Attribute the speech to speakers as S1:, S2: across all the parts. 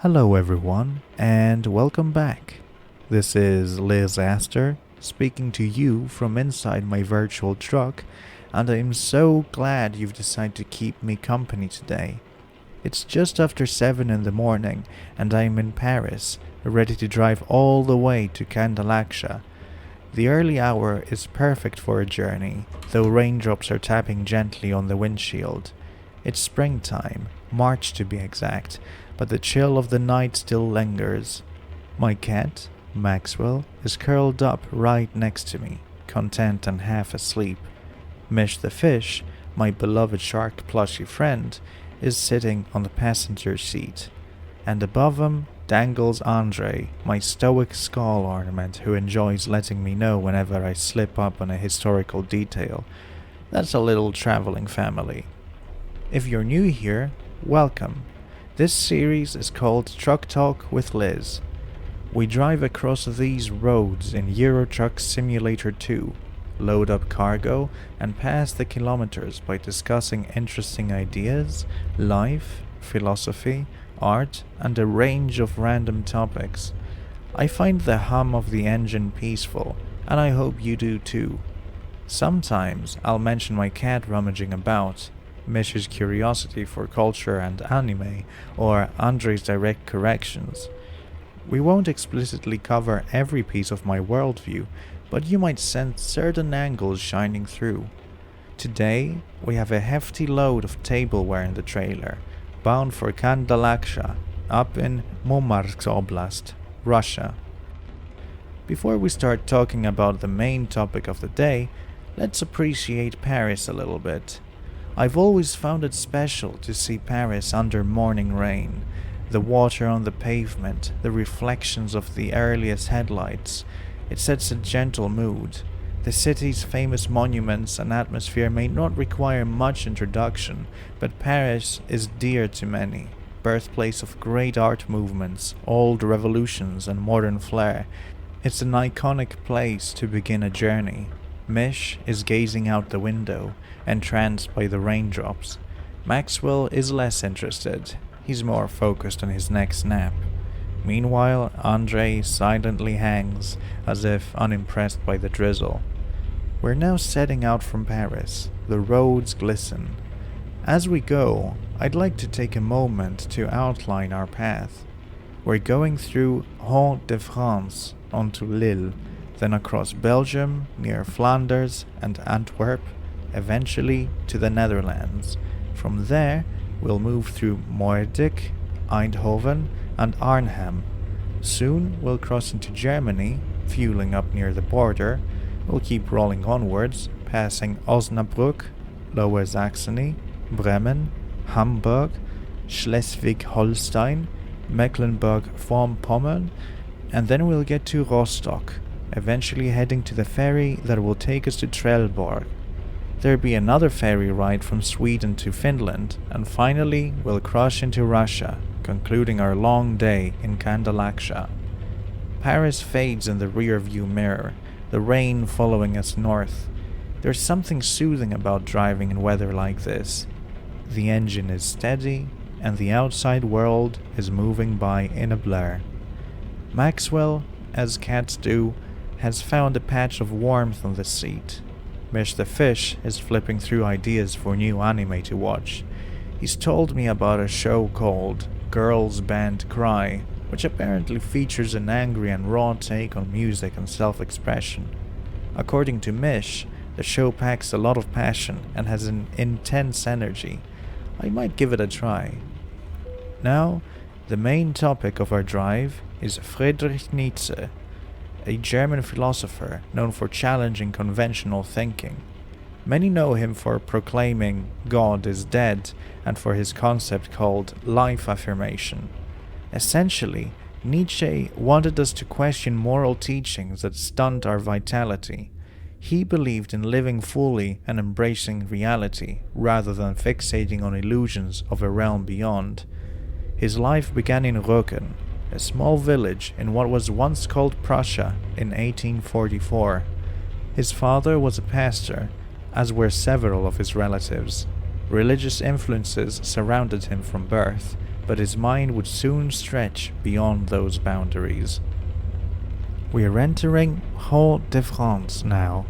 S1: Hello, everyone, and welcome back. This is Liz Astor speaking to you from inside my virtual truck, and I'm so glad you've decided to keep me company today. It's just after 7 in the morning, and I'm in Paris, ready to drive all the way to Kandalaksha. The early hour is perfect for a journey, though raindrops are tapping gently on the windshield. It's springtime, March to be exact, but the chill of the night still lingers. My cat, Maxwell, is curled up right next to me, content and half asleep. Mish the fish, my beloved shark plushy friend, is sitting on the passenger seat, and above him dangles Andre, my stoic skull ornament who enjoys letting me know whenever I slip up on a historical detail. That's a little traveling family. If you're new here, welcome. This series is called Truck Talk with Liz. We drive across these roads in Euro Truck Simulator 2, load up cargo, and pass the kilometers by discussing interesting ideas, life, philosophy, art, and a range of random topics. I find the hum of the engine peaceful, and I hope you do too. Sometimes I'll mention my cat rummaging about, Mish's curiosity for culture and anime, or Andre's direct corrections. We won't explicitly cover every piece of my worldview, but you might sense certain angles shining through. Today, we have a hefty load of tableware in the trailer, bound for Kandalaksha, up in Murmansk Oblast, Russia. Before we start talking about the main topic of the day, let's appreciate Paris a little bit. I've always found it special to see Paris under morning rain. The water on the pavement, the reflections of the earliest headlights. It sets a gentle mood. The city's famous monuments and atmosphere may not require much introduction, but Paris is dear to many. Birthplace of great art movements, old revolutions and modern flair. It's an iconic place to begin a journey. Mish is gazing out the window, entranced by the raindrops. Maxwell is less interested. He's more focused on his next nap. Meanwhile, Andre silently hangs, as if unimpressed by the drizzle. We're now setting out from Paris. The roads glisten. As we go, I'd like to take a moment to outline our path. We're going through Hauts-de-France onto Lille, then across Belgium, near Flanders and Antwerp, eventually to the Netherlands. From there, we'll move through Moerdijk, Eindhoven, and Arnhem. Soon, we'll cross into Germany, fueling up near the border. We'll keep rolling onwards, passing Osnabrück, Lower Saxony, Bremen, Hamburg, Schleswig-Holstein, Mecklenburg-Vorpommern, and then we'll get to Rostock, eventually heading to the ferry that will take us to Trelleborg. There'll be another ferry ride from Sweden to Finland, and finally we'll crush into Russia, concluding our long day in Kandalaksha. Paris fades in the rear-view mirror, the rain following us north. There's something soothing about driving in weather like this. The engine is steady, and the outside world is moving by in a blur. Maxwell, as cats do, has found a patch of warmth on the seat. Mish the fish is flipping through ideas for new anime to watch. He's told me about a show called Girls Band Cry, which apparently features an angry and raw take on music and self-expression. According to Mish, the show packs a lot of passion and has an intense energy. I might give it a try. Now, the main topic of our drive is Friedrich Nietzsche, a German philosopher known for challenging conventional thinking. Many know him for proclaiming God is dead and for his concept called life affirmation. Essentially, Nietzsche wanted us to question moral teachings that stunt our vitality. He believed in living fully and embracing reality rather than fixating on illusions of a realm beyond. His life began in Röcken, a small village in what was once called Prussia in 1844. His father was a pastor, as were several of his relatives. Religious influences surrounded him from birth, but his mind would soon stretch beyond those boundaries. We are entering Hauts-de-France now.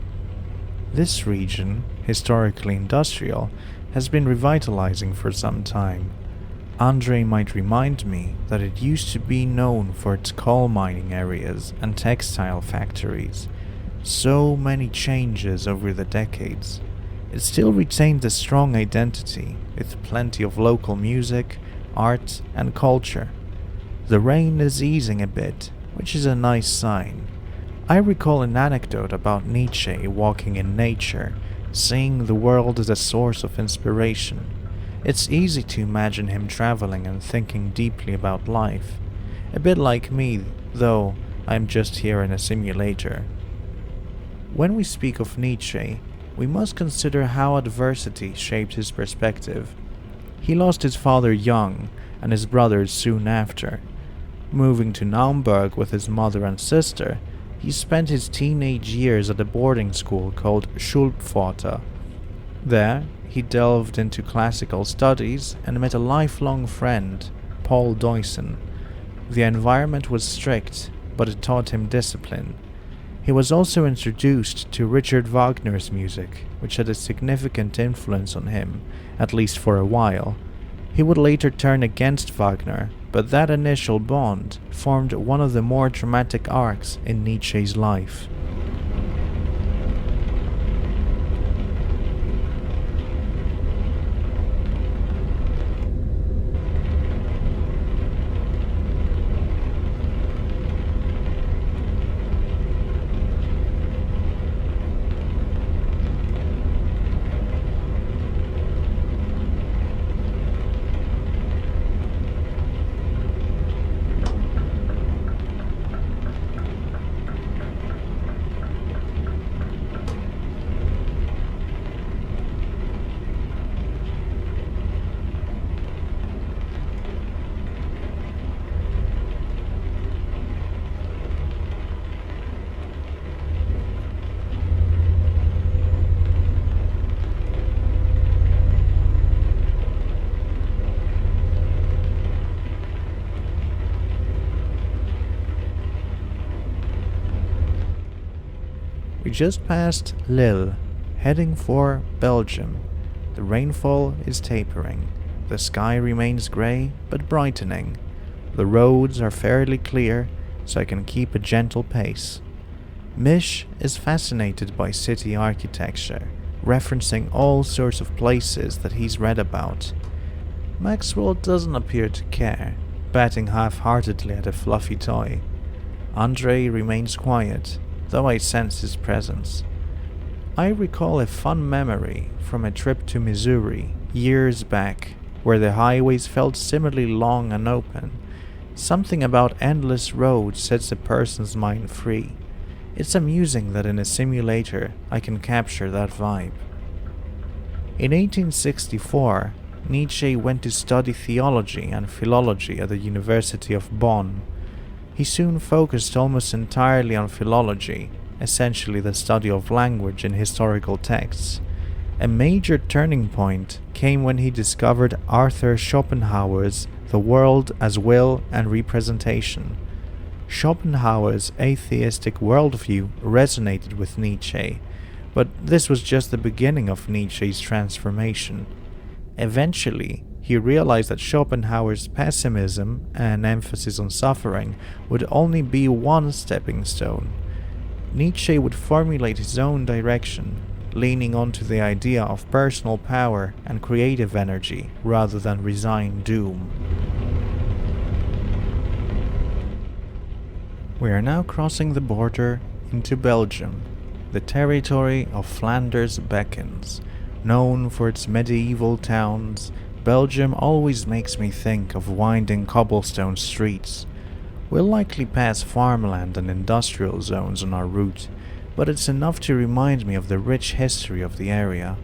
S1: This region, historically industrial, has been revitalizing for some time. Andre might remind me that it used to be known for its coal mining areas and textile factories. So many changes over the decades. It still retained a strong identity, with plenty of local music, art, and culture. The rain is easing a bit, which is a nice sign. I recall an anecdote about Nietzsche walking in nature, seeing the world as a source of inspiration. It's easy to imagine him traveling and thinking deeply about life. A bit like me, though I'm just here in a simulator. When we speak of Nietzsche, we must consider how adversity shaped his perspective. He lost his father young and his brothers soon after. Moving to Naumburg with his mother and sister, he spent his teenage years at a boarding school called Schulpforta. There, he delved into classical studies and met a lifelong friend, Paul Deussen. The environment was strict, but it taught him discipline. He was also introduced to Richard Wagner's music, which had a significant influence on him, at least for a while. He would later turn against Wagner, but that initial bond formed one of the more dramatic arcs in Nietzsche's life. We just passed Lille, heading for Belgium. The rainfall is tapering. The sky remains grey but brightening. The roads are fairly clear, so I can keep a gentle pace. Mish is fascinated by city architecture, referencing all sorts of places that he's read about. Maxwell doesn't appear to care, batting half-heartedly at a fluffy toy. Andre remains quiet, though I sense his presence. I recall a fun memory from a trip to Missouri years back, where the highways felt similarly long and open. Something about endless roads sets a person's mind free. It's amusing that in a simulator I can capture that vibe. In 1864, Nietzsche went to study theology and philology at the University of Bonn. He soon focused almost entirely on philology, essentially the study of language in historical texts. A major turning point came when he discovered Arthur Schopenhauer's The World as Will and Representation. Schopenhauer's atheistic worldview resonated with Nietzsche, but this was just the beginning of Nietzsche's transformation. Eventually, he realized that Schopenhauer's pessimism and emphasis on suffering would only be one stepping stone. Nietzsche would formulate his own direction, leaning onto the idea of personal power and creative energy rather than resigned doom. We are now crossing the border into Belgium. The territory of Flanders beckons. Known for its medieval towns, Belgium always makes me think of winding cobblestone streets. We'll likely pass farmland and industrial zones on our route, but it's enough to remind me of the rich history of the area.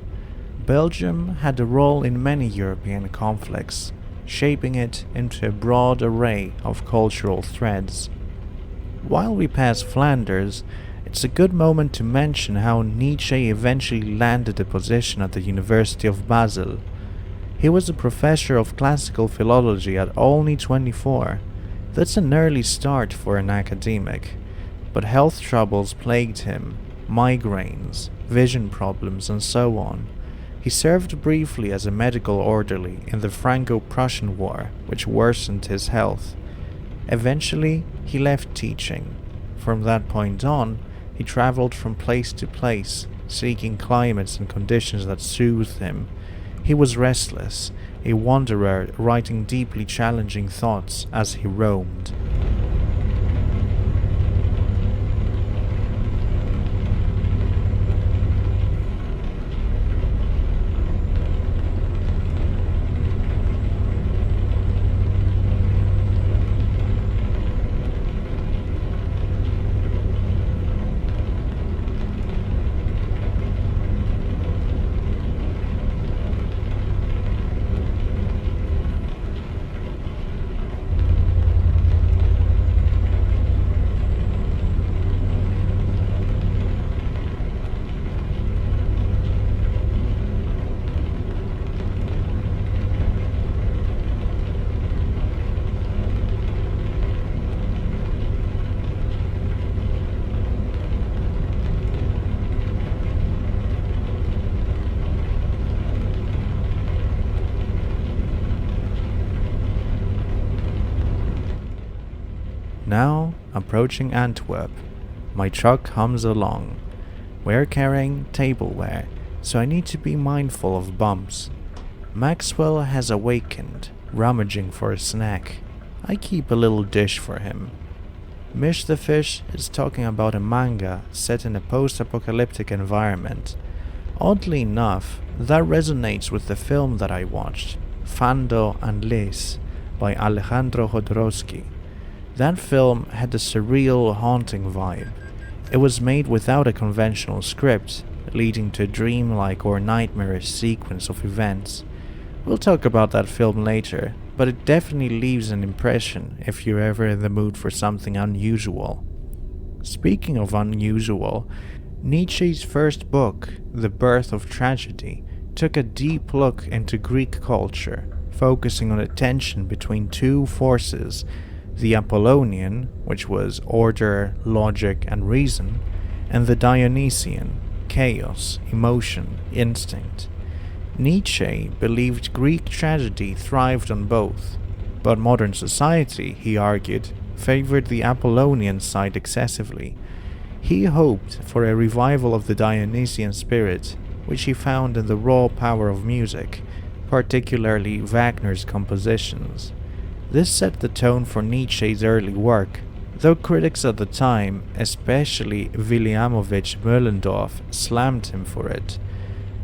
S1: Belgium had a role in many European conflicts, shaping it into a broad array of cultural threads. While we pass Flanders, it's a good moment to mention how Nietzsche eventually landed a position at the University of Basel. He was a professor of classical philology at only 24. That's an early start for an academic. But health troubles plagued him, migraines, vision problems, and so on. He served briefly as a medical orderly in the Franco-Prussian War, which worsened his health. Eventually, he left teaching. From that point on, he traveled from place to place, seeking climates and conditions that soothed him. He was restless, a wanderer writing deeply challenging thoughts as he roamed. Now, approaching Antwerp, my truck hums along. We're carrying tableware, so I need to be mindful of bumps. Maxwell has awakened, rummaging for a snack. I keep a little dish for him. Mish the Fish is talking about a manga set in a post-apocalyptic environment. Oddly enough, that resonates with the film that I watched, Fando and Lis, by Alejandro Jodorowsky. That film had a surreal, haunting vibe. It was made without a conventional script, leading to a dreamlike or nightmarish sequence of events. We'll talk about that film later, but it definitely leaves an impression if you're ever in the mood for something unusual. Speaking of unusual, Nietzsche's first book, The Birth of Tragedy, took a deep look into Greek culture, focusing on the tension between two forces, the Apollonian, which was order, logic, and reason, and the Dionysian, chaos, emotion, instinct. Nietzsche believed Greek tragedy thrived on both, but modern society, he argued, favored the Apollonian side excessively. He hoped for a revival of the Dionysian spirit, which he found in the raw power of music, particularly Wagner's compositions. This set the tone for Nietzsche's early work, though critics at the time, especially Williamovich Moellendorff, slammed him for it.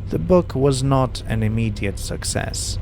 S1: The book was not an immediate success.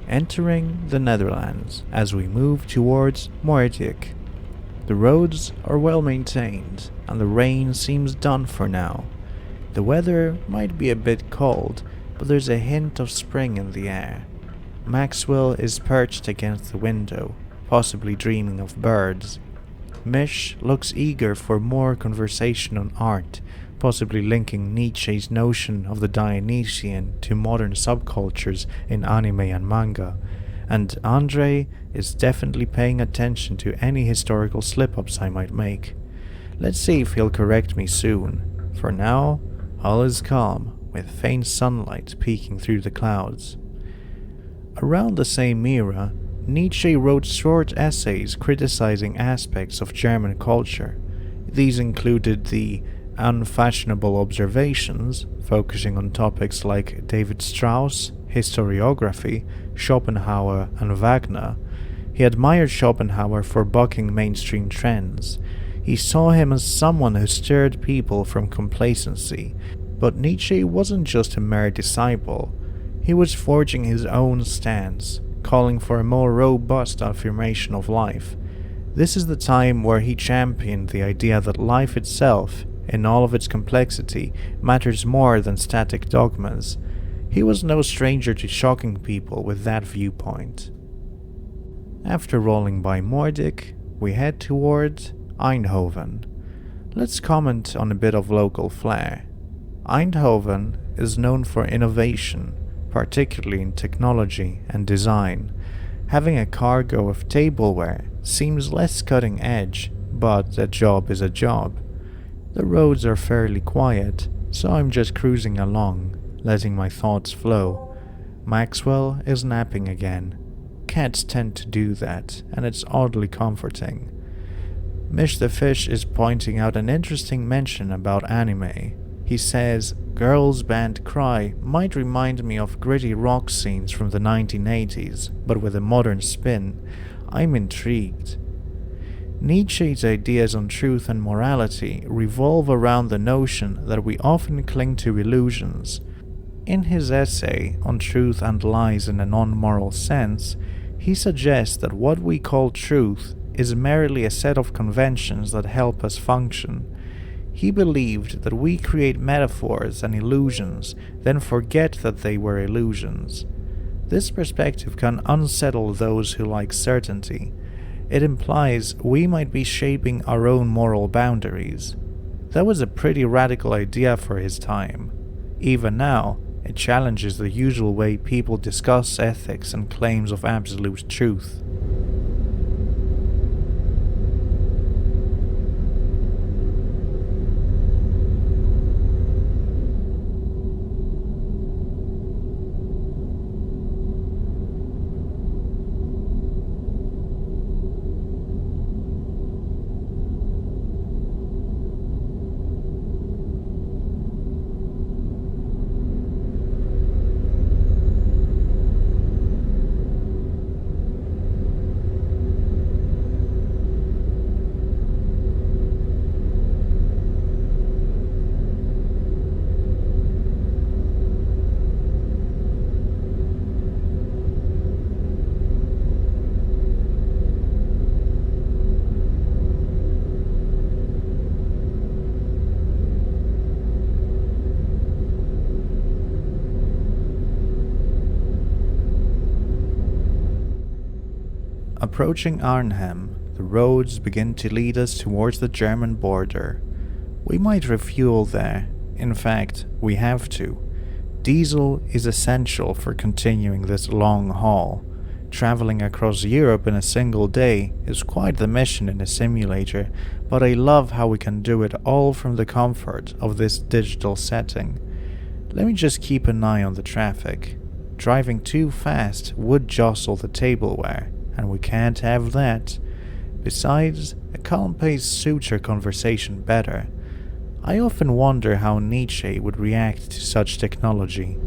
S1: Entering the Netherlands as we move towards Moerdijk. The roads are well maintained, and the rain seems done for now. The weather might be a bit cold, but there's a hint of spring in the air. Maxwell is perched against the window, possibly dreaming of birds. Mish looks eager for more conversation on art, possibly linking Nietzsche's notion of the Dionysian to modern subcultures in anime and manga, and Andre is definitely paying attention to any historical slip-ups I might make. Let's see if he'll correct me soon. For now, all is calm, with faint sunlight peeking through the clouds. Around the same era, Nietzsche wrote short essays criticizing aspects of German culture. These included the Unfashionable Observations, focusing on topics like David Strauss, historiography, Schopenhauer, and Wagner. He admired Schopenhauer for bucking mainstream trends. He saw him as someone who stirred people from complacency. But Nietzsche wasn't just a mere disciple. He was forging his own stance, calling for a more robust affirmation of life. This is the time where he championed the idea that life itself, in all of its complexity, matters more than static dogmas. He was no stranger to shocking people with that viewpoint. After rolling by Moerdijk, we head towards Eindhoven. Let's comment on a bit of local flair. Eindhoven is known for innovation, particularly in technology and design. Having a cargo of tableware seems less cutting edge, but a job is a job. The roads are fairly quiet, so I'm just cruising along, letting my thoughts flow. Maxwell is napping again. Cats tend to do that, and it's oddly comforting. Mish the Fish is pointing out an interesting mention about anime. He says, girls band Cry might remind me of gritty rock scenes from the 1980s, but with a modern spin. I'm intrigued. Nietzsche's ideas on truth and morality revolve around the notion that we often cling to illusions. In his essay on Truth and Lies in a Non-Moral Sense, he suggests that what we call truth is merely a set of conventions that help us function. He believed that we create metaphors and illusions, then forget that they were illusions. This perspective can unsettle those who like certainty. It implies we might be shaping our own moral boundaries. That was a pretty radical idea for his time. Even now, it challenges the usual way people discuss ethics and claims of absolute truth. Approaching Arnhem, the roads begin to lead us towards the German border. We might refuel there. In fact, we have to. Diesel is essential for continuing this long haul. Traveling across Europe in a single day is quite the mission in a simulator, but I love how we can do it all from the comfort of this digital setting. Let me just keep an eye on the traffic. Driving too fast would jostle the tableware, and we can't have that. Besides, a calm pace suits our conversation better. I often wonder how Nietzsche would react to such technology.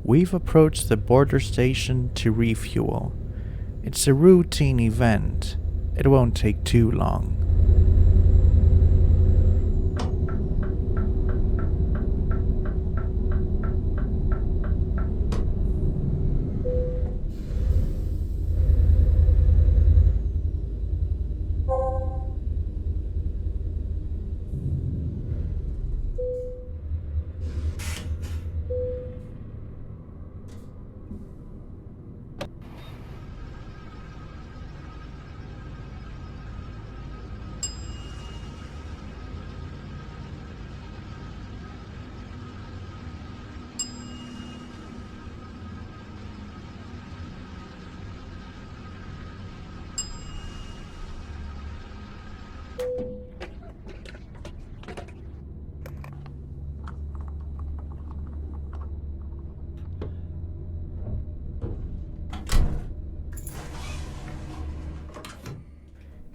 S1: We've approached the border station to refuel. It's a routine event. It won't take too long.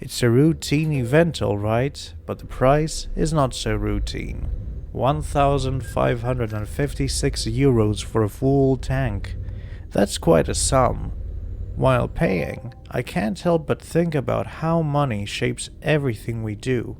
S1: It's a routine event, alright, but the price is not so routine. 1,556 euros for a full tank. That's quite a sum. While paying, I can't help but think about how money shapes everything we do.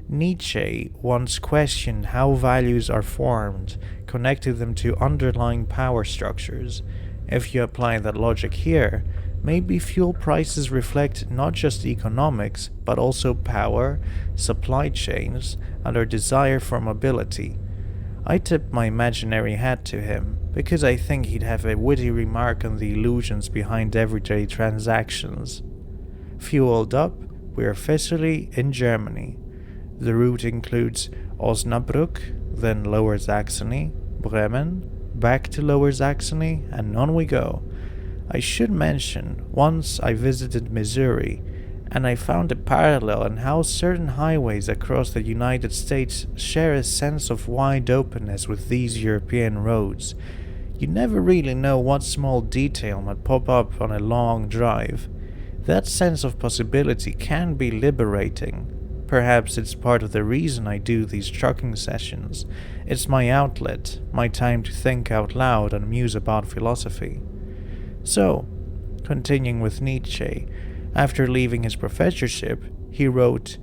S1: Nietzsche once questioned how values are formed, connecting them to underlying power structures. If you apply that logic here, maybe fuel prices reflect not just economics, but also power, supply chains, and our desire for mobility. I tip my imaginary hat to him, because I think he'd have a witty remark on the illusions behind everyday transactions. Fueled up, we're officially in Germany. The route includes Osnabrück, then Lower Saxony, Bremen, back to Lower Saxony, and on we go. I should mention, once I visited Missouri, and I found a parallel in how certain highways across the United States share a sense of wide openness with these European roads. You never really know what small detail might pop up on a long drive. That sense of possibility can be liberating. Perhaps it's part of the reason I do these trucking sessions. It's my outlet, my time to think out loud and muse about philosophy. So, continuing with Nietzsche, after leaving his professorship, he wrote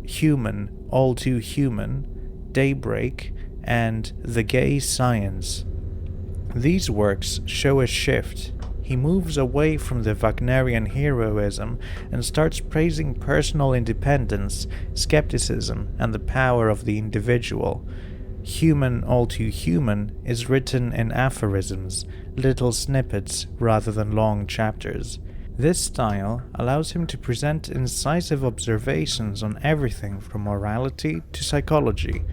S1: Human, All Too Human, Daybreak, and The Gay Science. These works show a shift. He moves away from the Wagnerian heroism and starts praising personal independence, skepticism, and the power of the individual. Human, All Too Human is written in aphorisms, little snippets rather than long chapters. This style allows him to present incisive observations on everything from morality to psychology.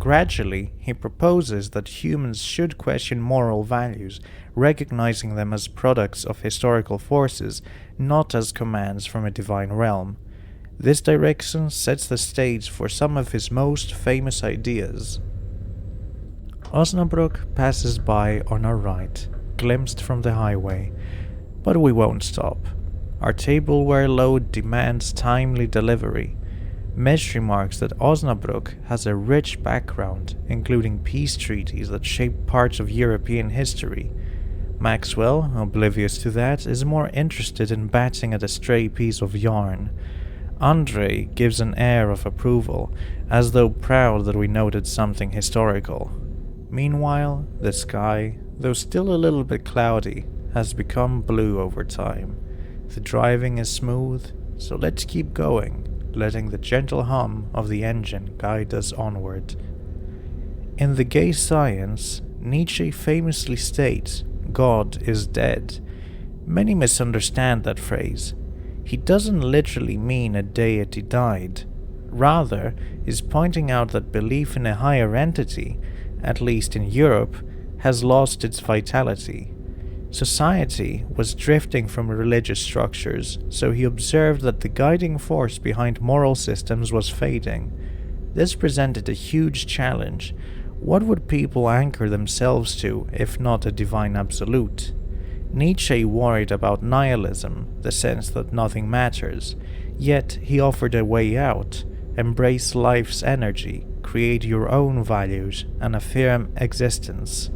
S1: Gradually, he proposes that humans should question moral values, recognizing them as products of historical forces, not as commands from a divine realm. This direction sets the stage for some of his most famous ideas. Osnabrück passes by on our right, glimpsed from the highway. But we won't stop. Our tableware load demands timely delivery. Mesh remarks that Osnabrück has a rich background, including peace treaties that shape parts of European history. Maxwell, oblivious to that, is more interested in batting at a stray piece of yarn. Andre gives an air of approval, as though proud that we noted something historical. Meanwhile, the sky, though still a little bit cloudy, has become blue over time. The driving is smooth, so let's keep going, letting the gentle hum of the engine guide us onward. In The Gay Science, Nietzsche famously states, God is dead. Many misunderstand that phrase. He doesn't literally mean a deity died. Rather, is pointing out that belief in a higher entity, at least in Europe, has lost its vitality. Society was drifting from religious structures, so he observed that the guiding force behind moral systems was fading. This presented a huge challenge. What would people anchor themselves to, if not a divine absolute? Nietzsche worried about nihilism, the sense that nothing matters, yet he offered a way out. Embrace life's energy, create your own values, and affirm existence.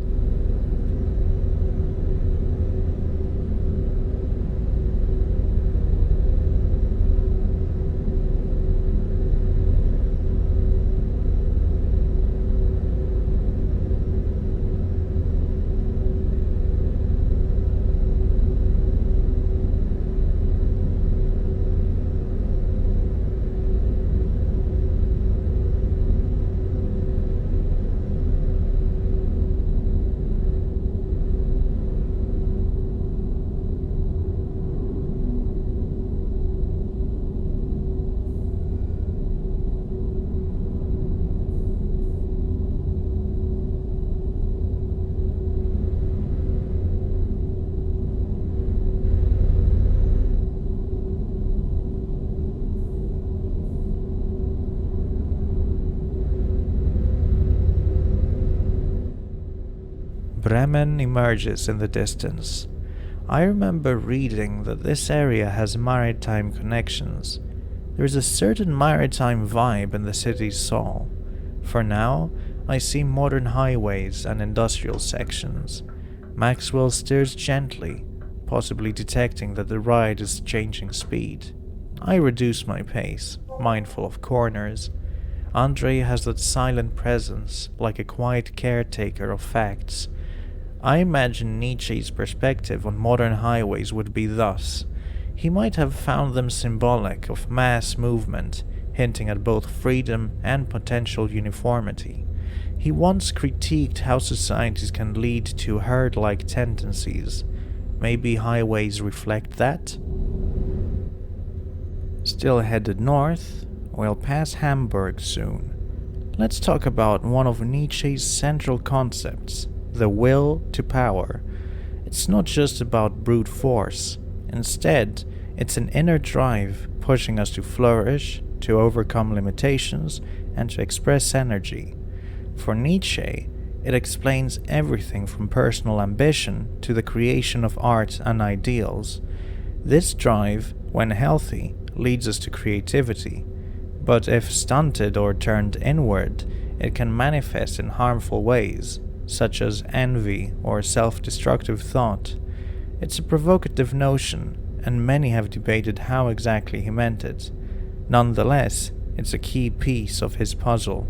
S1: Bremen emerges in the distance. I remember reading that this area has maritime connections. There is a certain maritime vibe in the city's soul. For now, I see modern highways and industrial sections. Maxwell steers gently, possibly detecting that the ride is changing speed. I reduce my pace, mindful of corners. Andre has that silent presence, like a quiet caretaker of facts. I imagine Nietzsche's perspective on modern highways would be thus. He might have found them symbolic of mass movement, hinting at both freedom and potential uniformity. He once critiqued how societies can lead to herd-like tendencies. Maybe highways reflect that? Still headed north, we'll pass Hamburg soon. Let's talk about one of Nietzsche's central concepts, the will to power. It's not just about brute force. Instead, it's an inner drive pushing us to flourish, to overcome limitations, and to express energy. For Nietzsche, it explains everything from personal ambition to the creation of art and ideals. This drive, when healthy, leads us to creativity, but if stunted or turned inward, it can manifest in harmful ways, such as envy or self-destructive thought. It's a provocative notion, and many have debated how exactly he meant it. Nonetheless, it's a key piece of his puzzle.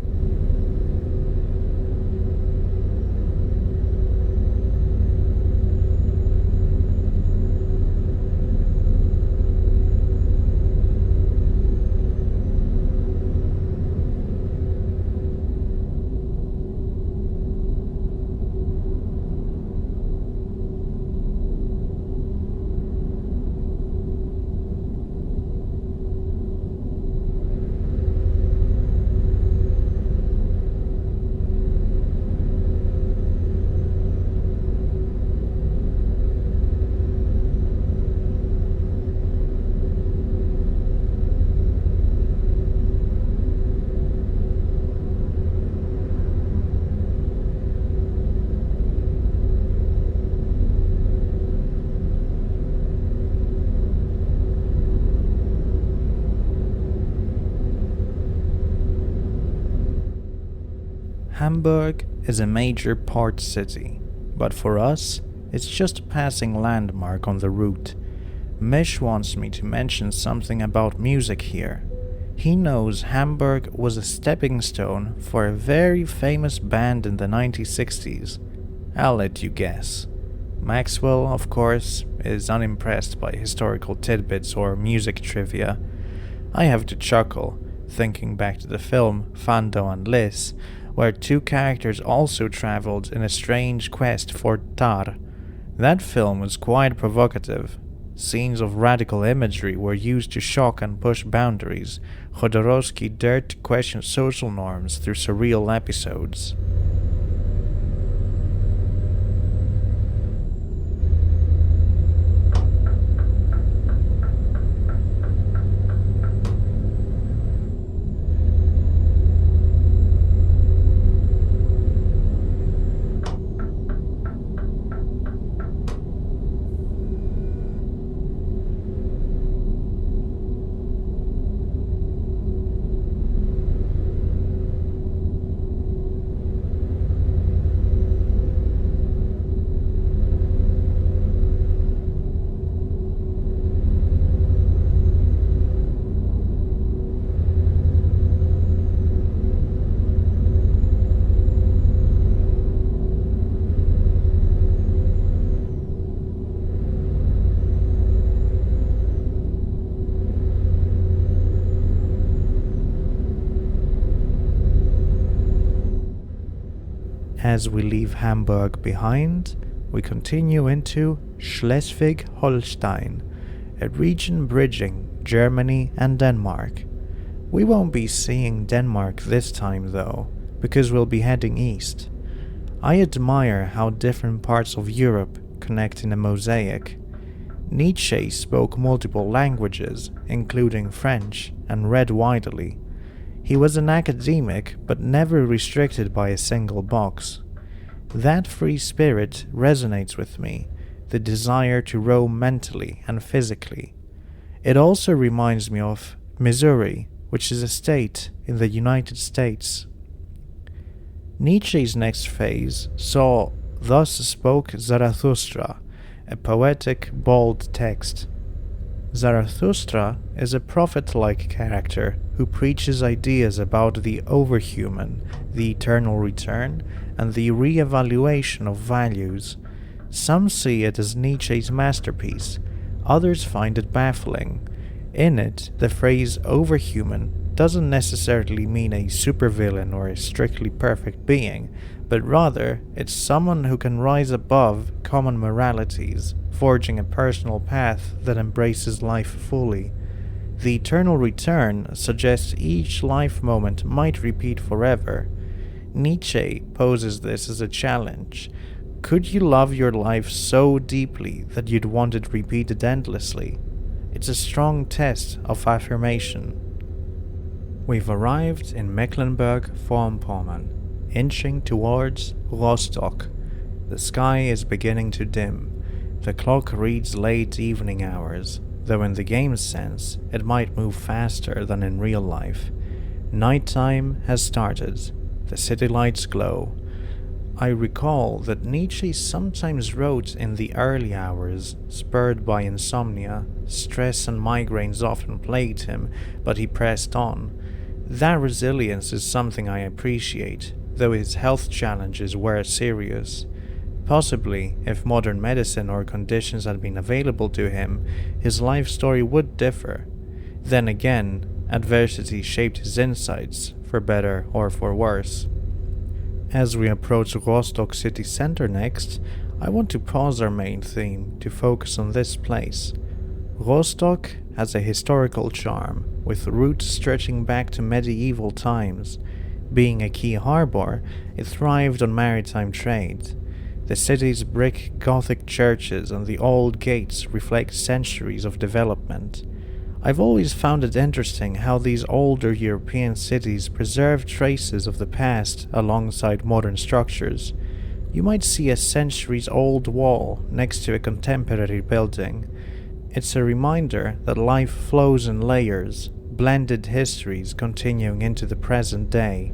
S1: Hamburg is a major port city, but for us, it's just a passing landmark on the route. Mish wants me to mention something about music here. He knows Hamburg was a stepping stone for a very famous band in the 1960s. I'll let you guess. Maxwell, of course, is unimpressed by historical tidbits or music trivia. I have to chuckle, thinking back to the film Fando and Liz, where two characters also traveled in a strange quest for tar. That film was quite provocative. Scenes of radical imagery were used to shock and push boundaries. Jodorowsky dared to question social norms through surreal episodes. As we leave Hamburg behind, we continue into Schleswig-Holstein, a region bridging Germany and Denmark. We won't be seeing Denmark this time though, because we'll be heading east. I admire how different parts of Europe connect in a mosaic. Nietzsche spoke multiple languages, including French, and read widely. He was an academic, but never restricted by a single box. That free spirit resonates with me, the desire to roam mentally and physically. It also reminds me of Missouri, which is a state in the United States. Nietzsche's next phase saw "Thus spoke Zarathustra," a poetic, bold text. Zarathustra is a prophet-like character who preaches ideas about the overhuman, the eternal return, and the re-evaluation of values. Some see it as Nietzsche's masterpiece, others find it baffling. In it, the phrase overhuman doesn't necessarily mean a supervillain or a strictly perfect being, but rather it's someone who can rise above common moralities, forging a personal path that embraces life fully. The eternal return suggests each life moment might repeat forever. Nietzsche poses this as a challenge. Could you love your life so deeply that you'd want it repeated endlessly? It's a strong test of affirmation. We've arrived in Mecklenburg-Vorpommern, inching towards Rostock. The sky is beginning to dim. The clock reads late evening hours, though in the game's sense, it might move faster than in real life. Nighttime has started. The city lights glow. I recall that Nietzsche sometimes wrote in the early hours, spurred by insomnia. Stress and migraines often plagued him, but he pressed on. That resilience is something I appreciate, though his health challenges were serious. Possibly, if modern medicine or conditions had been available to him, his life story would differ. Then again, adversity shaped his insights, for better or for worse. As we approach Rostock city center next, I want to pause our main theme to focus on this place. Rostock has a historical charm, with roots stretching back to medieval times. Being a key harbor, it thrived on maritime trade. The city's brick Gothic churches and the old gates reflect centuries of development. I've always found it interesting how these older European cities preserve traces of the past alongside modern structures. You might see a centuries-old wall next to a contemporary building. It's a reminder that life flows in layers, blended histories continuing into the present day.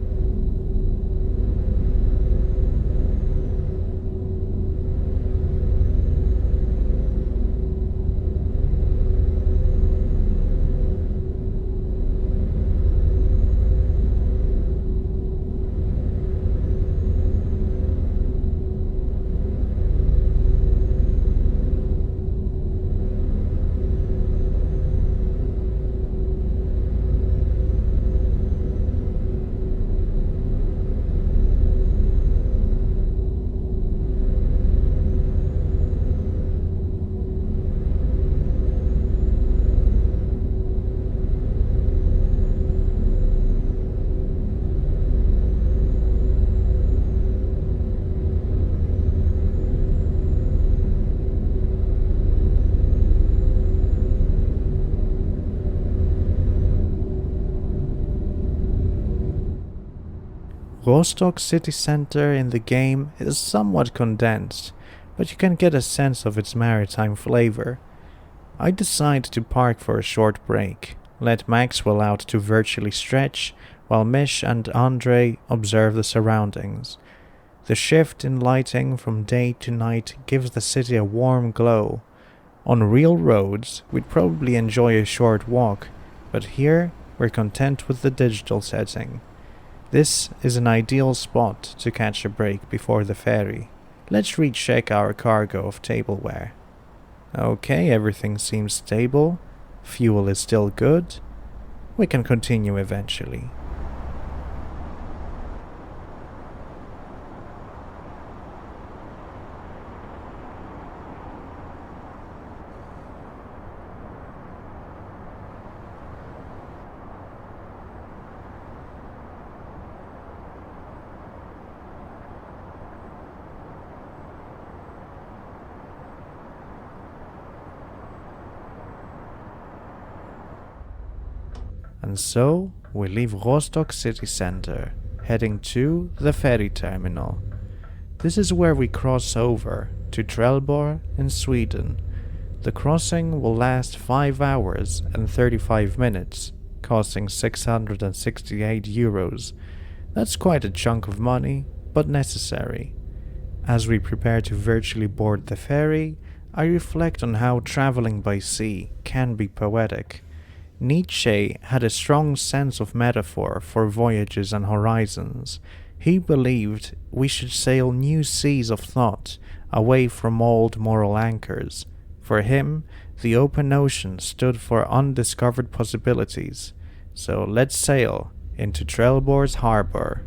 S1: Rostock city center in the game is somewhat condensed, but you can get a sense of its maritime flavor. I decide to park for a short break, let Maxwell out to virtually stretch, while Mish and Andre observe the surroundings. The shift in lighting from day to night gives the city a warm glow. On real roads, we'd probably enjoy a short walk, but here we're content with the digital setting. This is an ideal spot to catch a break before the ferry. Let's recheck our cargo of tableware. Okay, everything seems stable. Fuel is still good. We can continue eventually. And so, we leave Rostock city center, heading to the ferry terminal. This is where we cross over to Trelleborg in Sweden. The crossing will last 5 hours and 35 minutes, costing €668. That's quite a chunk of money, but necessary. As we prepare to virtually board the ferry, I reflect on how traveling by sea can be poetic. Nietzsche had a strong sense of metaphor for voyages and horizons. He believed we should sail new seas of thought away from old moral anchors. For him, the open ocean stood for undiscovered possibilities. So let's sail into Trelleborg's harbor.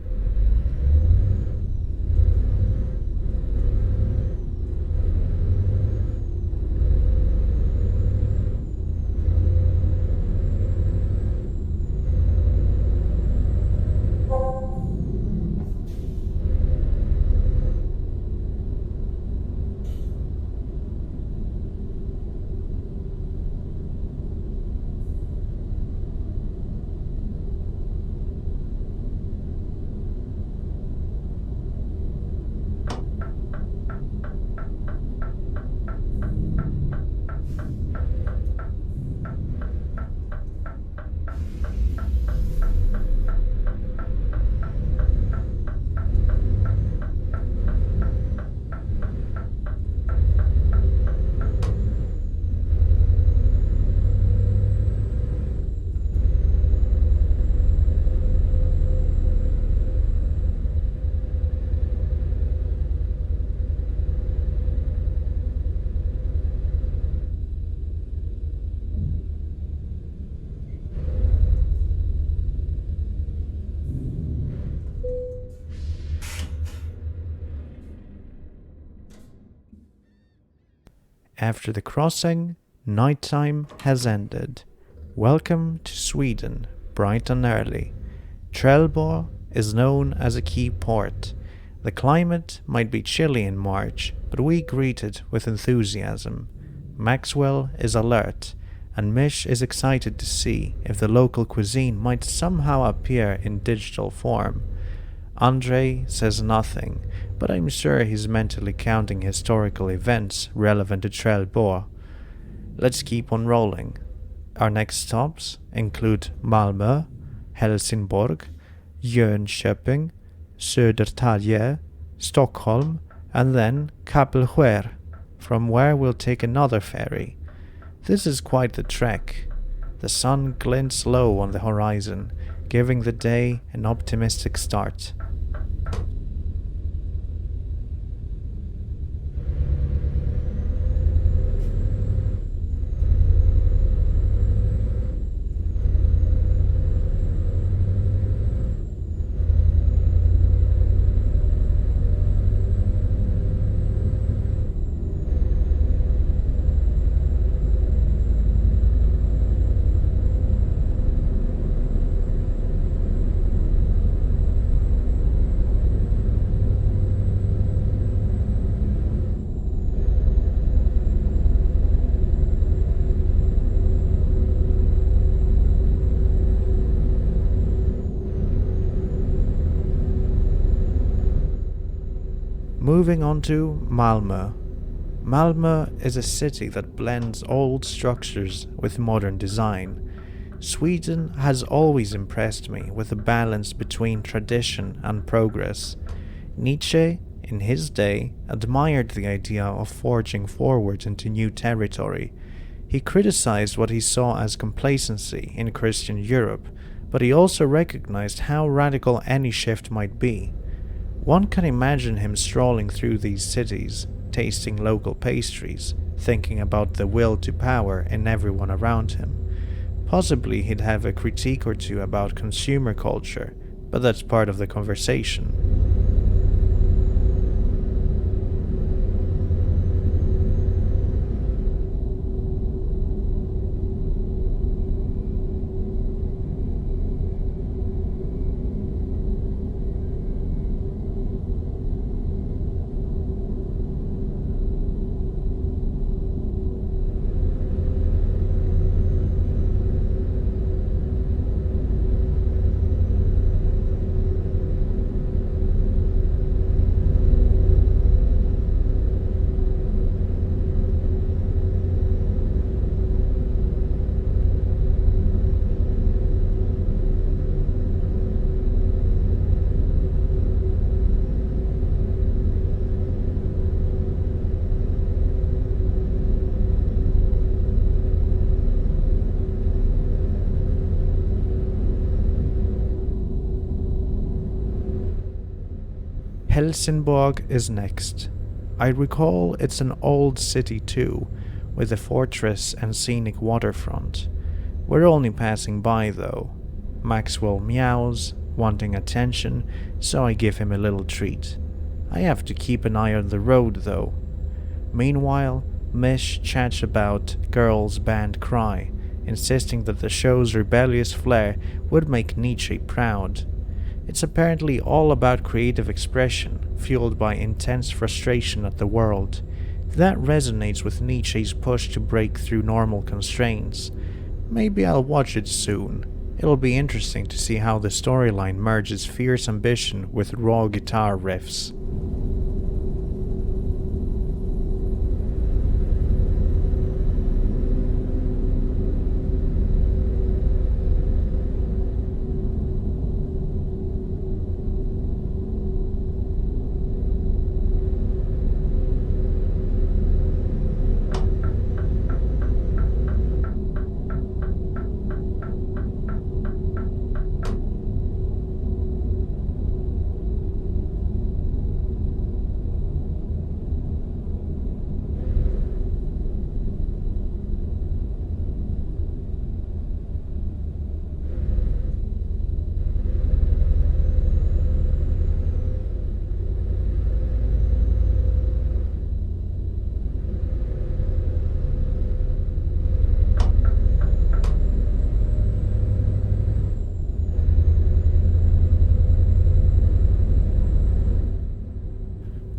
S1: After the crossing, nighttime has ended. Welcome to Sweden, bright and early. Trelleborg is known as a key port. The climate might be chilly in March, but we greet it with enthusiasm. Maxwell is alert, and Mish is excited to see if the local cuisine might somehow appear in digital form. Andre says nothing, but I'm sure he's mentally counting historical events relevant to Trelleborg. Let's keep on rolling. Our next stops include Malmö, Helsingborg, Jönköping, Södertälje, Stockholm, and then Kapellskär, from where we'll take another ferry. This is quite the trek. The sun glints low on the horizon, giving the day an optimistic start. Moving on to Malmö. Malmö is a city that blends old structures with modern design. Sweden has always impressed me with the balance between tradition and progress. Nietzsche, in his day, admired the idea of forging forward into new territory. He criticized what he saw as complacency in Christian Europe, but he also recognized how radical any shift might be. One can imagine him strolling through these cities, tasting local pastries, thinking about the will to power in everyone around him. Possibly he'd have a critique or two about consumer culture, but that's part of the conversation. Helsingborg is next. I recall it's an old city too, with a fortress and scenic waterfront. We're only passing by though. Maxwell meows, wanting attention, so I give him a little treat. I have to keep an eye on the road though. Meanwhile, Mish chats about girls' band Cry, insisting that the show's rebellious flair would make Nietzsche proud. It's apparently all about creative expression, fueled by intense frustration at the world. That resonates with Nietzsche's push to break through normal constraints. Maybe I'll watch it soon. It'll be interesting to see how the storyline merges fierce ambition with raw guitar riffs.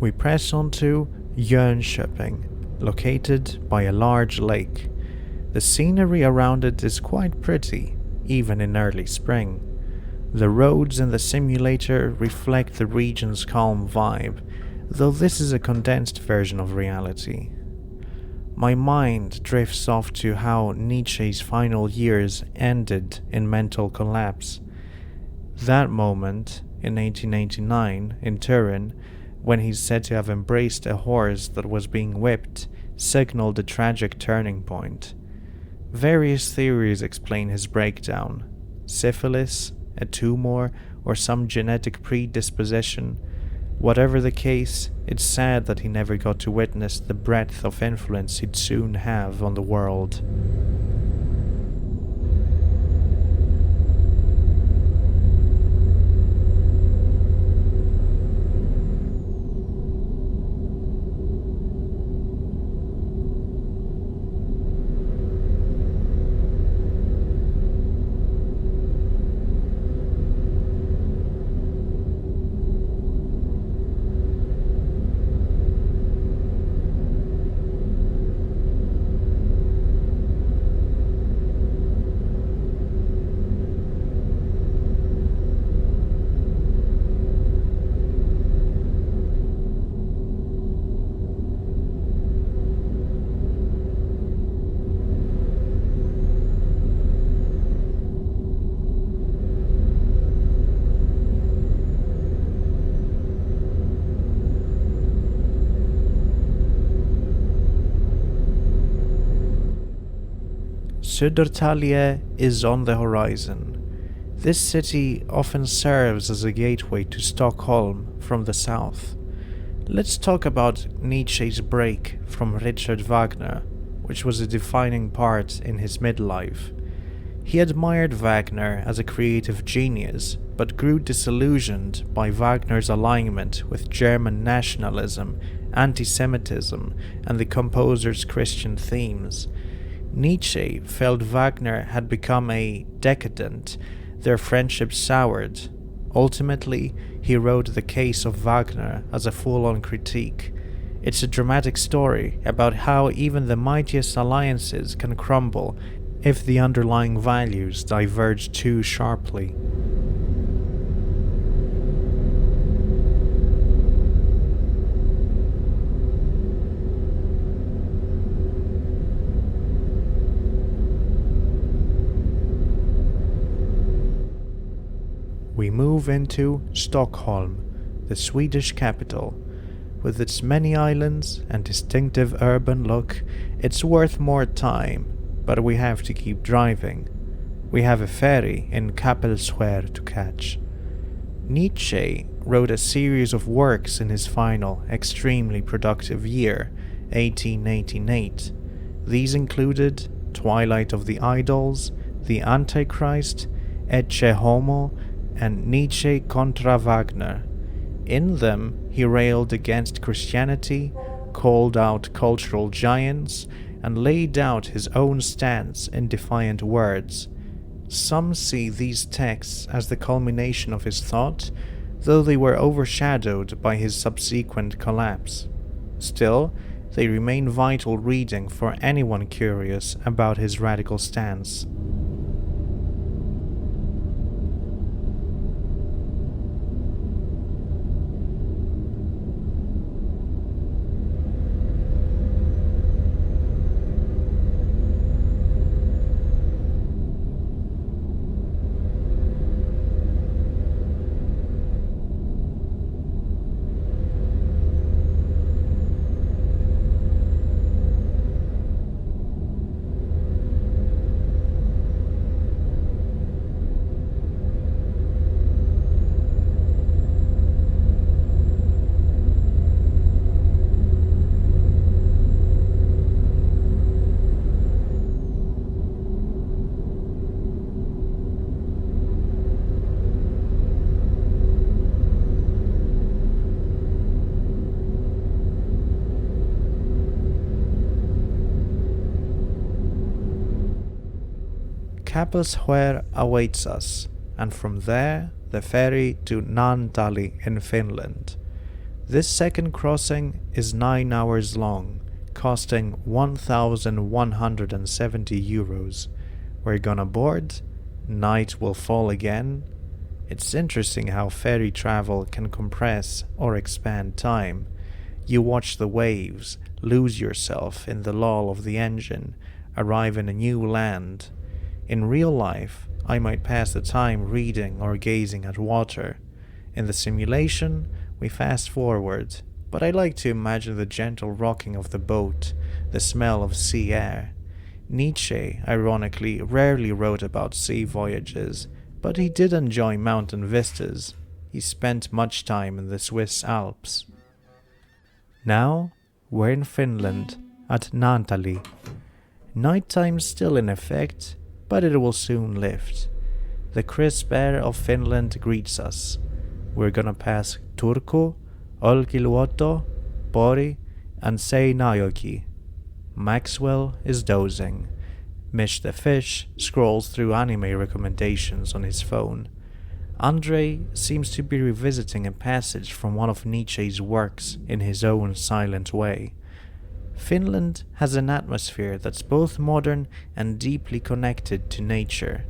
S1: We press on to Jönköping, located by a large lake. The scenery around it is quite pretty, even in early spring. The roads in the simulator reflect the region's calm vibe, though this is a condensed version of reality. My mind drifts off to how Nietzsche's final years ended in mental collapse. That moment, in 1889, in Turin, when he's said to have embraced a horse that was being whipped, signaled a tragic turning point. Various theories explain his breakdown: syphilis, a tumor, or some genetic predisposition. Whatever the case, it's sad that he never got to witness the breadth of influence he'd soon have on the world. Södertälje is on the horizon. This city often serves as a gateway to Stockholm from the south. Let's talk about Nietzsche's break from Richard Wagner, which was a defining part in his midlife. He admired Wagner as a creative genius, but grew disillusioned by Wagner's alignment with German nationalism, anti-Semitism, and the composer's Christian themes. Nietzsche felt Wagner had become a decadent, their friendship soured. Ultimately, he wrote The Case of Wagner as a full-on critique. It's a dramatic story about how even the mightiest alliances can crumble if the underlying values diverge too sharply. We move into Stockholm, the Swedish capital. With its many islands and distinctive urban look, it's worth more time, but we have to keep driving. We have a ferry in Kapellskär to catch. Nietzsche wrote a series of works in his final, extremely productive year, 1888. These included Twilight of the Idols, The Antichrist, Ecce Homo, and Nietzsche contra Wagner. In them, he railed against Christianity, called out cultural giants, and laid out his own stance in defiant words. Some see these texts as the culmination of his thought, though they were overshadowed by his subsequent collapse. Still, they remain vital reading for anyone curious about his radical stance. Kapellskär awaits us, and from there the ferry to Naantali in Finland. This second crossing is 9 hours long, costing 1,170 euros. We're gonna board, night will fall again. It's interesting how ferry travel can compress or expand time. You watch the waves, lose yourself in the lull of the engine, arrive in a new land. In real life, I might pass the time reading or gazing at water. In the simulation, we fast forward, but I like to imagine the gentle rocking of the boat, the smell of sea air. Nietzsche, ironically, rarely wrote about sea voyages, but he did enjoy mountain vistas. He spent much time in the Swiss Alps. Now, we're in Finland, at Naantali. Nighttime's still in effect, but it will soon lift. The crisp air of Finland greets us. We're gonna pass Turku, Olkiluoto, Pori, and Seinäjoki. Maxwell is dozing. Mish the Fish scrolls through anime recommendations on his phone. Andre seems to be revisiting a passage from one of Nietzsche's works in his own silent way. Finland has an atmosphere that's both modern and deeply connected to nature.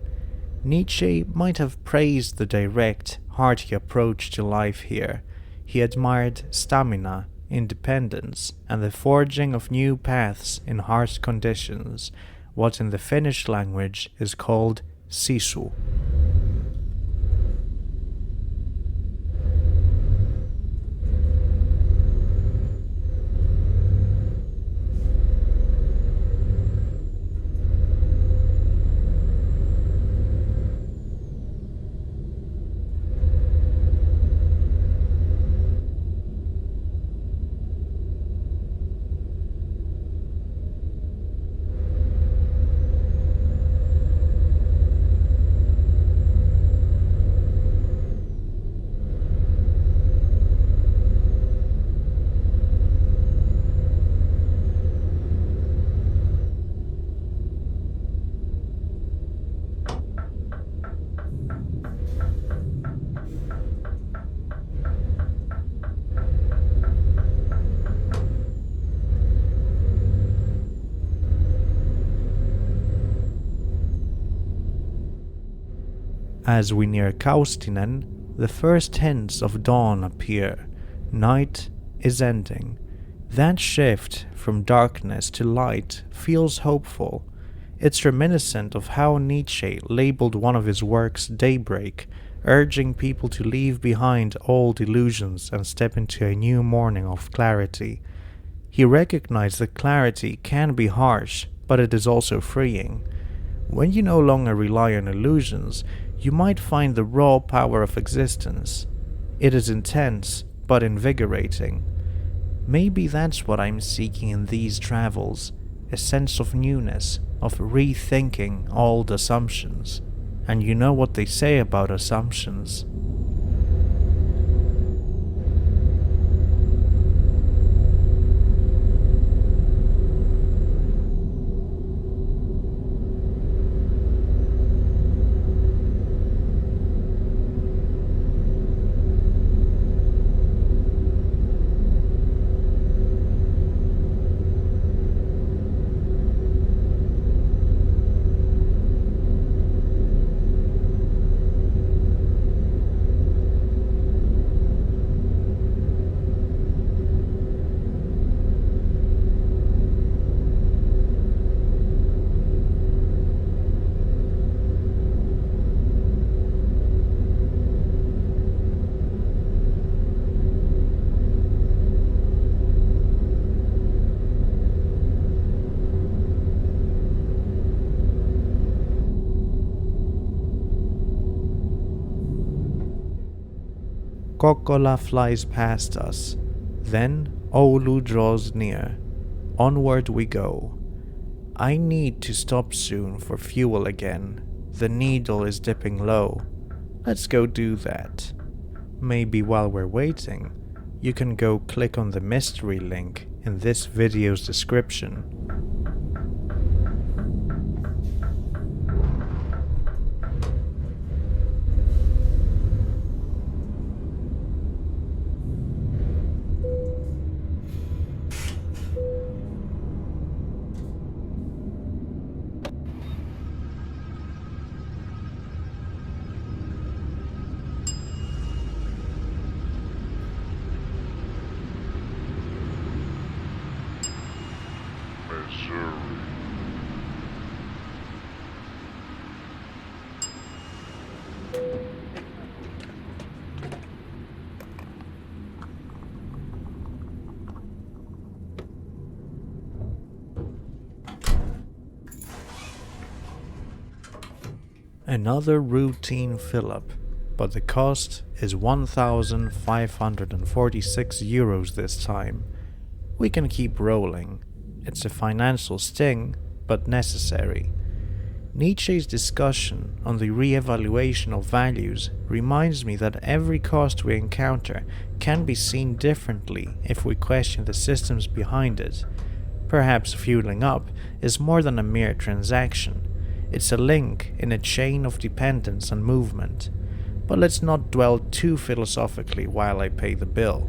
S1: Nietzsche might have praised the direct, hearty approach to life here. He admired stamina, independence, and the forging of new paths in harsh conditions, what in the Finnish language is called sisu. As we near Kaustinen, the first hints of dawn appear. Night is ending. That shift from darkness to light feels hopeful. It's reminiscent of how Nietzsche labeled one of his works Daybreak, urging people to leave behind old illusions and step into a new morning of clarity. He recognized that clarity can be harsh, but it is also freeing. When you no longer rely on illusions, You might find the raw power of existence. It is intense, but invigorating. Maybe that's what I'm seeking in these travels, a sense of newness, of rethinking old assumptions. And you know what they say about assumptions. Kokkola flies past us. Then Oulu draws near. Onward we go. I need to stop soon for fuel again. The needle is dipping low. Let's go do that. Maybe while we're waiting, you can go click on the mystery link in this video's description. Another routine fill-up, but the cost is 1,546 euros this time. We can keep rolling. It's a financial sting, but necessary. Nietzsche's discussion on the re-evaluation of values reminds me that every cost we encounter can be seen differently if we question the systems behind it. Perhaps fueling up is more than a mere transaction. It's a link in a chain of dependence and movement. But let's not dwell too philosophically while I pay the bill.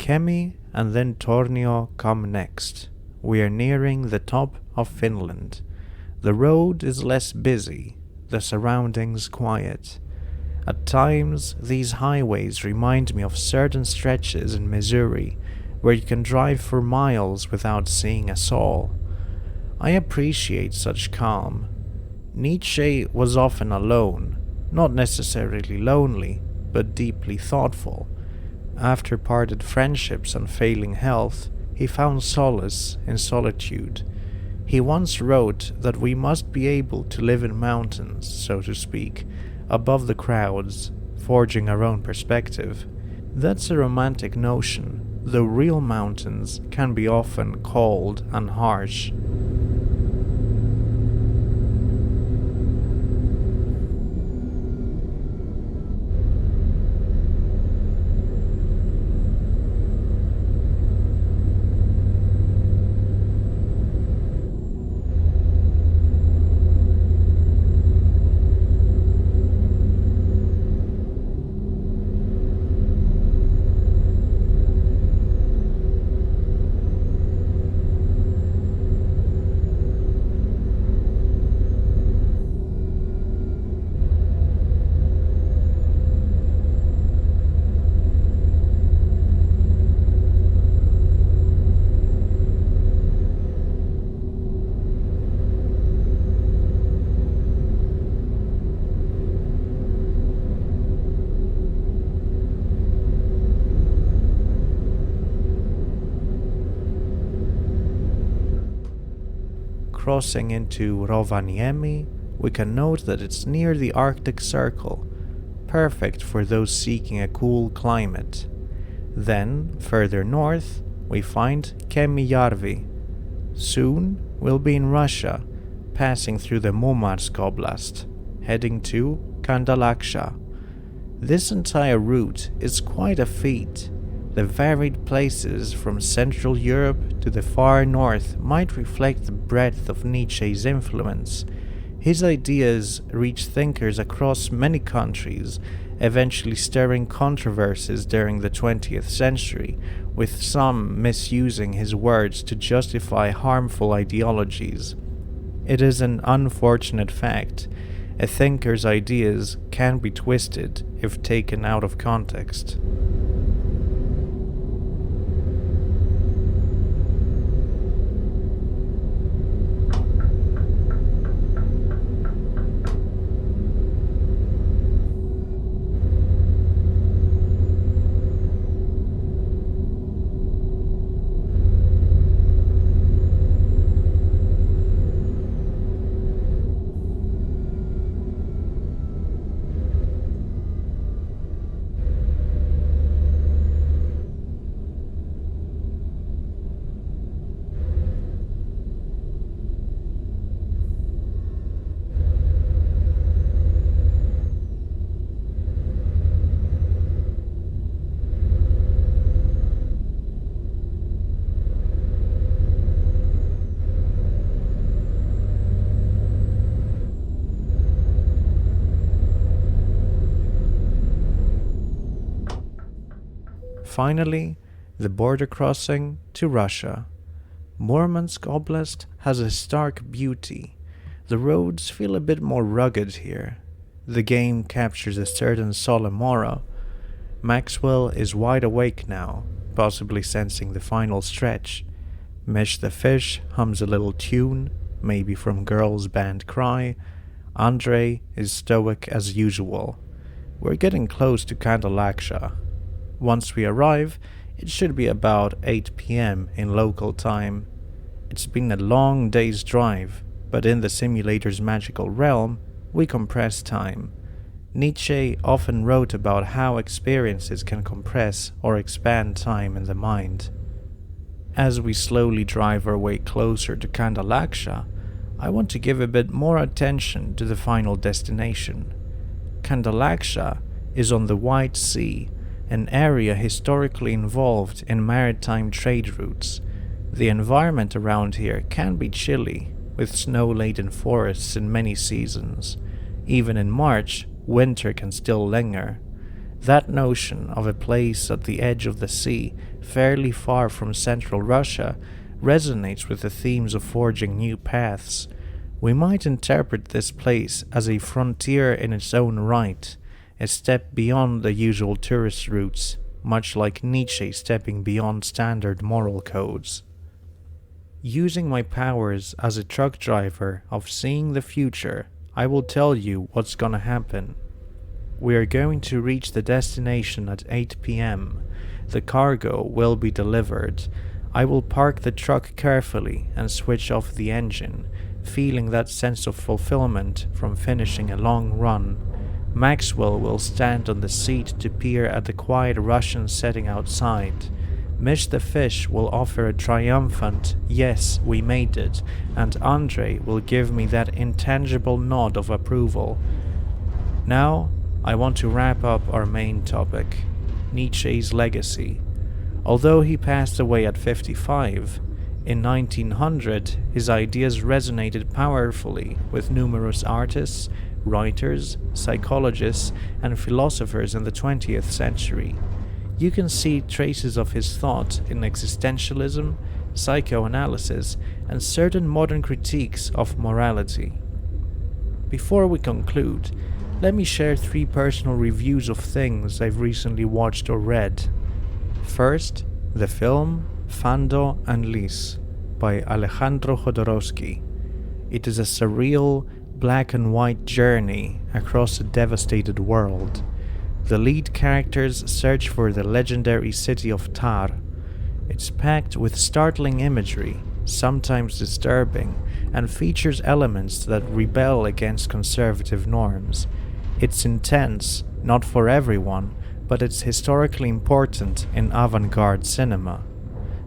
S1: Kemi and then Tornio come next. We are nearing the top of Finland. The road is less busy, the surroundings quiet. At times, these highways remind me of certain stretches in Missouri where you can drive for miles without seeing a soul. I appreciate such calm. Nietzsche was often alone, not necessarily lonely, but deeply thoughtful. After parted friendships and failing health, he found solace in solitude. He once wrote that we must be able to live in mountains, so to speak, above the crowds, forging our own perspective. That's a romantic notion, though real mountains can be often cold and harsh. crossing into Rovaniemi, we can note that it's near the Arctic Circle, perfect for those seeking a cool climate. Then, further north, we find Kemijärvi. Soon, we'll be in Russia, passing through the Murmansk Oblast, heading to Kandalaksha. This entire route is quite a feat. The varied places from Central Europe to the far north might reflect the breadth of Nietzsche's influence. His ideas reach thinkers across many countries, eventually stirring controversies during the 20th century, with some misusing his words to justify harmful ideologies. It is an unfortunate fact. A thinker's ideas can be twisted if taken out of context. Finally, the border crossing to Russia. Murmansk Oblast has a stark beauty. The roads feel a bit more rugged here. The game captures a certain solemn aura. Maxwell is wide awake now, possibly sensing the final stretch. Mesh the fish hums a little tune, maybe from girls' band Cry. Andre is stoic as usual. We're getting close to Kandalaksha. Once we arrive, it should be about 8 p.m. in local time. It's been a long day's drive, but in the simulator's magical realm, we compress time. Nietzsche often wrote about how experiences can compress or expand time in the mind. As we slowly drive our way closer to Kandalaksha, I want to give a bit more attention to the final destination. Kandalaksha is on the White Sea, an area historically involved in maritime trade routes. The environment around here can be chilly, with snow-laden forests in many seasons. Even in March, winter can still linger. That notion of a place at the edge of the sea, fairly far from central Russia, resonates with the themes of forging new paths. We might interpret this place as a frontier in its own right, a step beyond the usual tourist routes, much like Nietzsche stepping beyond standard moral codes. Using my powers as a truck driver of seeing the future, I will tell you what's gonna happen. We are going to reach the destination at 8 p.m. The cargo will be delivered. I will park the truck carefully and switch off the engine, feeling that sense of fulfillment from finishing a long run. Maxwell will stand on the seat to peer at the quiet Russian setting outside. Mish the fish will offer a triumphant, "Yes, we made it," and Andre will give me that intangible nod of approval. Now, I want to wrap up our main topic, Nietzsche's legacy. Although he passed away at 55, in 1900 his ideas resonated powerfully with numerous artists, writers, psychologists, and philosophers in the 20th century. You can see traces of his thought in existentialism, psychoanalysis, and certain modern critiques of morality. Before we conclude, let me share 3 personal reviews of things I've recently watched or read. First, the film Fando and Lis by Alejandro Jodorowsky. It is a surreal, black and white journey across a devastated world. The lead characters search for the legendary city of Tar. It's packed with startling imagery, sometimes disturbing, and features elements that rebel against conservative norms. It's intense, not for everyone, but it's historically important in avant-garde cinema.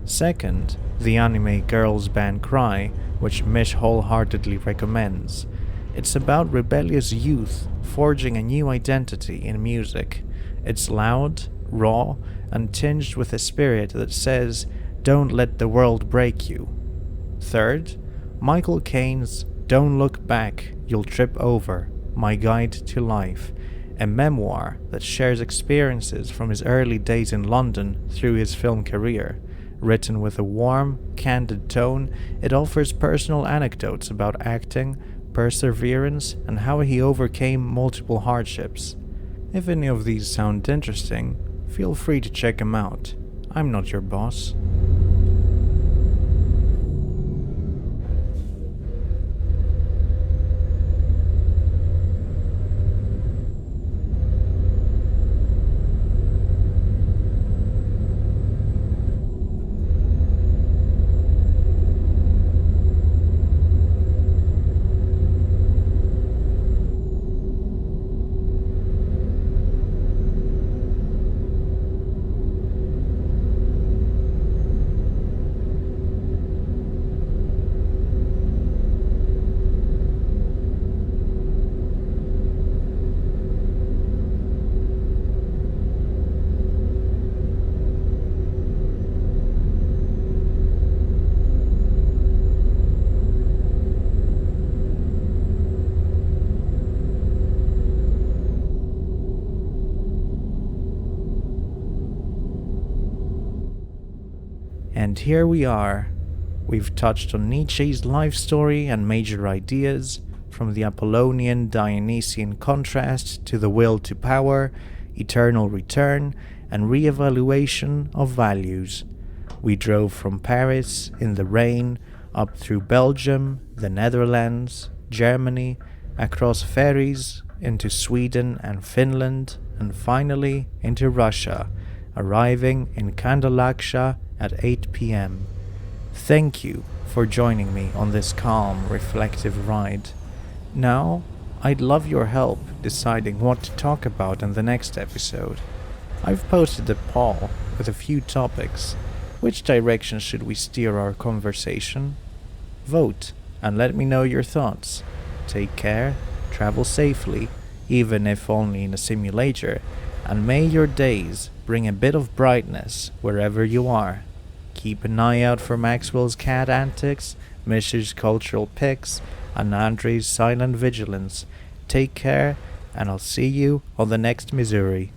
S1: Second, the anime girls band Cry, which Mish wholeheartedly recommends. It's about rebellious youth forging a new identity in music. It's loud, raw, and tinged with a spirit that says, "Don't let the world break you." Third, Michael Caine's Don't Look Back, You'll Trip Over, My Guide to Life, a memoir that shares experiences from his early days in London through his film career. Written with a warm, candid tone, it offers personal anecdotes about acting, perseverance, and how he overcame multiple hardships. If any of these sound interesting, feel free to check them out. I'm not your boss. And here we are. We've touched on Nietzsche's life story and major ideas, from the Apollonian Dionysian contrast to the will to power, eternal return, and re-evaluation of values. We drove from Paris in the rain, up through Belgium, the Netherlands, Germany, across ferries, into Sweden and Finland, and finally into Russia, arriving in Kandalaksha at 8 p.m. Thank you for joining me on this calm, reflective ride. Now, I'd love your help deciding what to talk about in the next episode. I've posted a poll with a few topics. Which direction should we steer our conversation? Vote and let me know your thoughts. Take care, travel safely, even if only in a simulator, and may your days bring a bit of brightness wherever you are. Keep an eye out for Maxwell's cat antics, Mish's cultural pics, and Andre's silent vigilance. Take care, and I'll see you on the next Missouri.